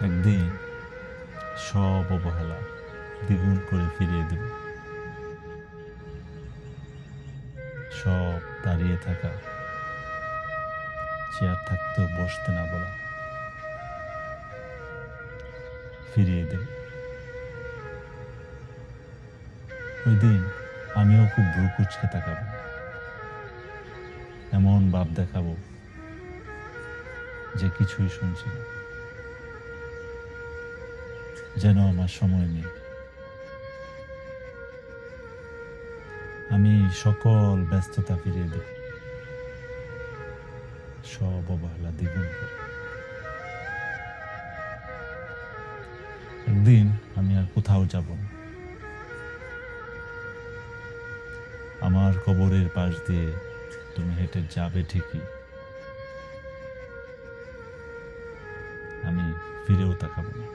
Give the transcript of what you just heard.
একদিন সব অবহেলা দ্বিগুণ করে ফিরিয়ে দেব। সব দাঁড়িয়ে থাকা, চেয়ার থাকতেও বসতে না বলা ফিরিয়ে দেব। ওই দিন আমিও খুব ভ্রু কুঁচকে তাকাবো, এমন ভাব দেখাবো যে কিছুই শুনছি না, যেন আমার সময় নেই। আমি সকল ব্যস্ততা ফিরিয়ে দেব, সব অবহেলা দ্বিগুণ করে। একদিন আমি আর কোথাও যাব না, আমার কবরের পাশ দিয়ে তুমি হেঁটে যাবে ঠিকই, আমি ফিরেও তাকাবো না।